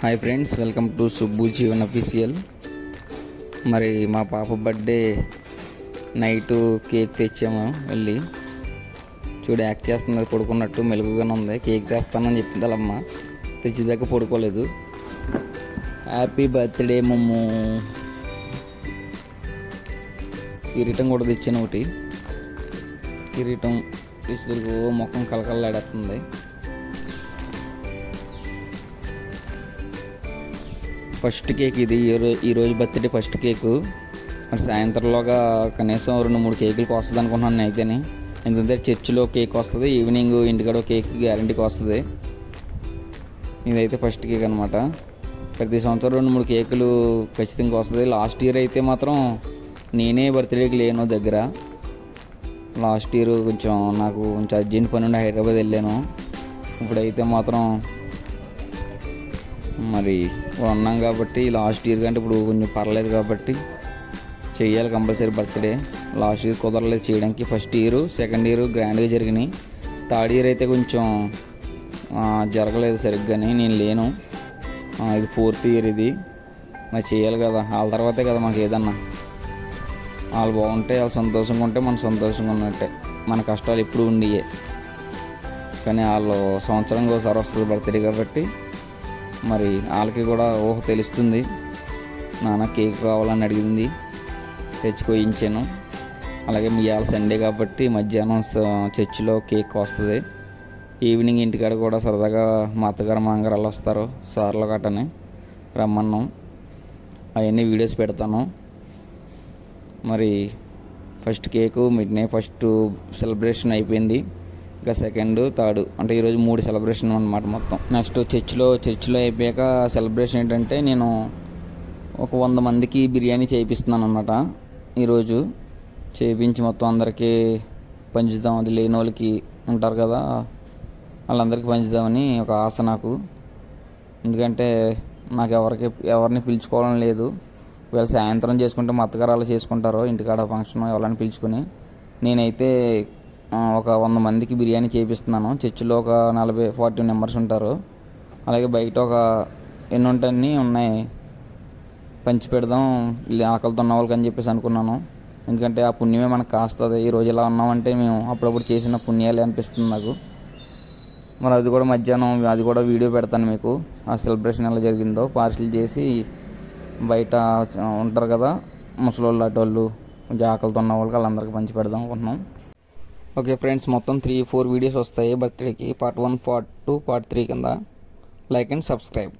Hi friends, welcome to Subbu Jeevan official. మరి మా పాప బర్త్డే నైటు కేక్ తెచ్చాము. వెళ్ళి చూడు, యాక్ట్ చేస్తున్నది, పడుకున్నట్టు మెలుగుగానే ఉంది. కేక్ తెస్తానని చెప్పింది వాళ్ళమ్మ, తెచ్చేదాకా పడుకోలేదు. హ్యాపీ బర్త్డే మమ్ము. కిరీటం కూడా తెచ్చాను ఒకటి. కిరీటం తెచ్చేందుకు ముఖం కలకలలాడేస్తుంది. ఫస్ట్ కేక్ ఇది, ఈరోజు బర్త్డే ఫస్ట్ కేకు. మరి సాయంత్రంలోగా కనీసం 2-3 కేకులకు వస్తుంది అనుకుంటున్నాను నేనైతేనే. ఎందుకంటే చర్చిలో కేక్ వస్తుంది, ఈవినింగ్ ఇంటికాడ కేక్ గ్యారంటీకి వస్తుంది. ఇదైతే ఫస్ట్ కేక్ అనమాట. ప్రతి సంవత్సరం 2-3 కేకులు ఖచ్చితంగా వస్తుంది. లాస్ట్ ఇయర్ అయితే మాత్రం నేనే బర్త్డేకి లేను దగ్గర. లాస్ట్ ఇయర్ నాకు కొంచెం అర్జెంట్ పని ఉండి హైదరాబాద్ వెళ్ళాను. ఇప్పుడైతే మాత్రం మరి ఉన్నాం కాబట్టి లాస్ట్ ఇయర్ కంటే ఇప్పుడు కొంచెం పర్లేదు కాబట్టి చెయ్యాలి కంపల్సరీ బర్త్డే. లాస్ట్ ఇయర్ కుదరలేదు చేయడానికి. ఫస్ట్ ఇయర్, సెకండ్ ఇయర్ గ్రాండ్గా జరిగినాయి. థర్డ్ ఇయర్ అయితే కొంచెం జరగలేదు సరిగ్గాని, నేను లేను. ఇది 4th ఇయర్ ఇది. మరి చేయాలి కదా, వాళ్ళ తర్వాతే కదా మనకి ఏదన్నా. వాళ్ళు బాగుంటే, వాళ్ళు సంతోషంగా ఉంటే మనం సంతోషంగా ఉన్నట్టే. మన కష్టాలు ఎప్పుడు ఉండియే, కానీ వాళ్ళు సంవత్సరంగా ఒకసారి వస్తుంది బర్త్డే కాబట్టి మరి వాళ్ళకి కూడా ఊహ తెలుస్తుంది. నాన్న కేక్ కావాలని అడిగింది, తెచ్చుకోయించాను. అలాగే ఇవాళ సండే కాబట్టి మధ్యాహ్నం చర్చిలో కేక్ వస్తుంది. ఈవినింగ్ ఇంటికాడ కూడా సరదాగా మా అత్తగారు మామగారు వాళ్ళు వస్తారు, సార్లు గట్టని రమ్మన్నాం. అవన్నీ వీడియోస్ పెడతాను. మరి ఫస్ట్ కేకు ఫస్ట్ సెలబ్రేషన్ అయిపోయింది. ఇంకా సెకండ్, థర్డ్ అంటే ఈరోజు 3 సెలబ్రేషన్ అనమాట మొత్తం. నెక్స్ట్ చర్చిలో అయిపోయాక సెలబ్రేషన్ ఏంటంటే, నేను ఒక 100 మందికి బిర్యానీ చేయిస్తున్నాను అనమాట. ఈరోజు చేయించి మొత్తం అందరికీ పంచుదాం. అది లేని వాళ్ళకి ఉంటారు కదా, వాళ్ళందరికీ పంచుదామని ఒక ఆశ నాకు. ఎందుకంటే నాకు ఎవరిని పిలుచుకోవడం లేదు. ఒకవేళ సాయంత్రం చేసుకుంటే మా అత్తగారు అలా చేసుకుంటారు ఇంటికాడ ఫంక్షన్, ఎవరైనా పిలుచుకొని. నేనైతే ఒక 100 మందికి బిర్యానీ చేపిస్తున్నాను. చర్చిలో ఒక 40-40 మెంబర్స్ ఉంటారు. అలాగే బయట ఒక ఎన్ని ఉంటాయన్నీ ఉన్నాయి, పంచి పెడదాం ఆకలితో ఉన్న వాళ్ళకి అని చెప్పేసి అనుకున్నాను. ఎందుకంటే ఆ పుణ్యమే మనకు కాస్తుంది. ఈరోజు ఇలా ఉన్నామంటే మేము అప్పుడప్పుడు చేసిన పుణ్యాలే అనిపిస్తుంది నాకు. మరి అది కూడా మధ్యాహ్నం అది కూడా వీడియో పెడతాను మీకు, ఆ సెలబ్రేషన్ ఎలా జరిగిందో. పార్సిల్ చేసి బయట ఉంటారు కదా ముసలోళ్ళు, అటోళ్ళు, కొంచెం ఆకలితో ఉన్న వాళ్ళకి వాళ్ళందరికీ పంచి పెడదాం అనుకుంటున్నాం. ఓకే ఫ్రెండ్స్, మొత్తం 3-4 వీడియోస్ వస్తాయి బర్త్డేకి. పార్ట్ 1, పార్ట్ 2, పార్ట్ 3 కింద. Like and subscribe.